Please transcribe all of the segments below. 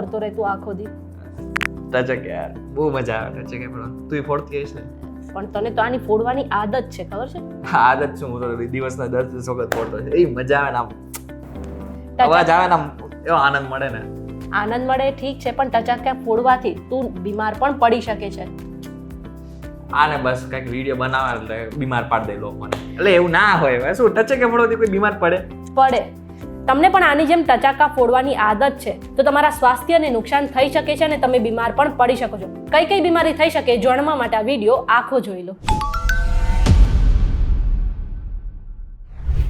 ફોડતો રહે તું આખો દી? ટચકે યાર બહુ મજા આવે ટચકે પણ તું ફોડતી હશે ને? પણ તને તો આની ફોડવાની આદત છે, ખબર છે? આદત શું, હું તો દિવસના 10 વખત ફોડતો છે. એ મજા આવે ને આમ અવાજ આવે ને આમ એવો આનંદ મળે ને. આનંદ મળે ઠીક છે, પણ ટચાકા ફોડવાથી તું બીમાર પણ પડી શકે છે. આને બસ કંઈક વિડીયો બનાવે એટલે બીમાર પાડી દે લોકોને. એટલે એવું ના હોય. હવે શું ટચકે ફોડવાથી કોઈ બીમાર પડે? તમને પણ આની જેમ ટચાકા ફોડવાની આદત છે તો તમારા સ્વાસ્થ્યને નુકસાન થઈ શકે છે અને તમે બીમાર પણ પડી શકો છો. કઈ કઈ બીમારી થઈ શકે જાણવા માટે આ વિડીયો આખો જોઈ લો.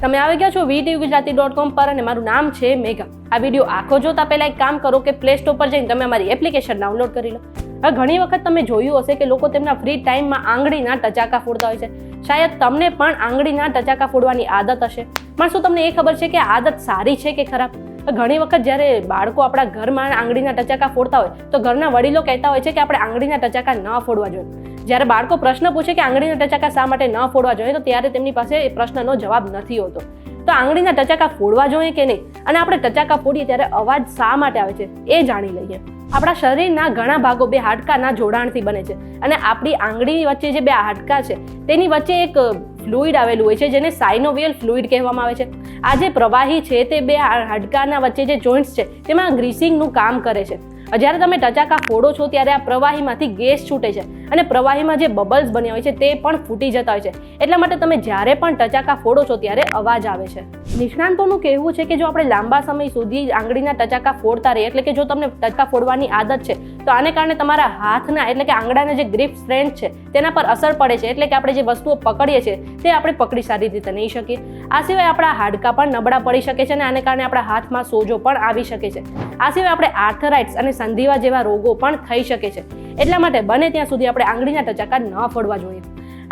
તમે આવી ગયા છો VTVGujarati.com પર અને મારું નામ છે મેઘા. આ વિડીયો આખો જોતા પહેલા એક કામ કરો કે પ્લે સ્ટોર પર જઈને તમે અમારી એપ્લિકેશન ડાઉનલોડ કરી લો. હવે ઘણી વખત તમે જોયું હશે કે લોકો તેમના ફ્રી ટાઈમમાં આંગળીના ટચાકા ફોડતા હોય છે. શાયદ તમને પણ આંગળીના ટચાકા ફોડવાની આદત હશે, પણ શું તમને એ ખબર છે કે આદત સારી છે કે ખરાબ? ઘણી વખત જ્યારે બાળકો આપણા ઘરમાં આંગળીના ટચાકા ફોડતા હોય તો ઘરના વડીલો કહેતા હોય છે કે આપણે આંગળીના ટચાકા ન ફોડવા જોઈએ. જ્યારે બાળકો પ્રશ્ન પૂછે કે આંગળીના ટચાકા શા માટે ન ફોડવા જોઈએ તો ત્યારે તેમની પાસે એ પ્રશ્નનો જવાબ નથી હોતો. તો આંગળીના ટચાકા ફોડવા જોઈએ કે નહીં, અને આપણે ટચાકા ફોડીએ ત્યારે અવાજ શા માટે આવે છે એ જાણી લઈએ. આપણા શરીરના ઘણા ભાગો બે હાડકાના જોડાણથી બને છે અને આપણી આંગળી વચ્ચે જે બે હાડકા છે તેની વચ્ચે એક ફ્લુઇડ આવેલું હોય છે જેને સાઇનોવિયલ ફ્લુઇડ કહેવામાં આવે છે. આ જે પ્રવાહી છે તે બે હાડકાના વચ્ચે જે જોઇન્ટ્સ છે તેમાં ગ્રીસિંગનું કામ કરે છે. જ્યારે તમે ટચાકા ફોડો છો ત્યારે આ પ્રવાહીમાંથી ગેસ છૂટે છે અને પ્રવાહીમાં જે બબલ્સ બન્યા હોય છે તે પણ ફૂટી જતા હોય છે. એટલા માટે તમે જ્યારે પણ ટચાકા ફોડો છો ત્યારે અવાજ આવે છે. નિષ્ણાંતોનું કહેવું છે કે જો આપણે લાંબા સમય સુધી આંગળીના ટચાકા ફોડતા રહીએ, એટલે કે જો તમને ટચાકા ફોડવાની આદત છે તો આને કારણે તમારા હાથના એટલે કે આંગળાના જે ગ્રીપ સ્ટ્રેન્થ છે તેના પર અસર પડે છે. એટલે કે આપણે જે વસ્તુઓ પકડીએ છીએ તે આપણે પકડી સારી રીતે નહીં શકીએ. આ સિવાય આપણા હાડકાં પણ નબળા પડી શકે છે અને આને કારણે આપણા હાથમાં સોજો પણ આવી શકે છે. આ સિવાય આપણે આર્થરાઇટ્સ અને સંધિવા જેવા રોગો પણ થઈ શકે છે. એટલા માટે બને ત્યાં સુધી આપણે આંગળીના ટચાકા ન ફોડવા જોઈએ.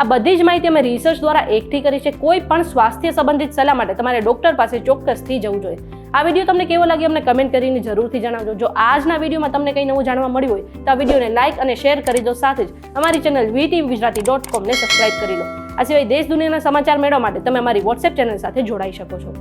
આ બધી જ માહિતી અમે રિસર્ચ દ્વારા એકઠી કરી છે. કોઈ પણ સ્વાસ્થ્ય સંબંધિત સલાહ માટે તમારે ડોક્ટર પાસે ચોક્કસથી જવું જોઈએ. આ વિડીયો તમને કેવો લાગ્યો અમને કમેન્ટ કરીને જરૂરથી જણાવજો. જો આજના વિડીયોમાં તમને કંઈ નવું જાણવા મળ્યું હોય તો આ વિડીયોને લાઇક અને શેર કરી દો. સાથે જ અમારી ચેનલ VTVGujarati.com ને સબસ્ક્રાઇબ કરી લો. આ સિવાય દેશ દુનિયાના સમાચાર મેળવવા માટે તમે અમારી વોટ્સએપ ચેનલ સાથે જોડાઈ શકો છો.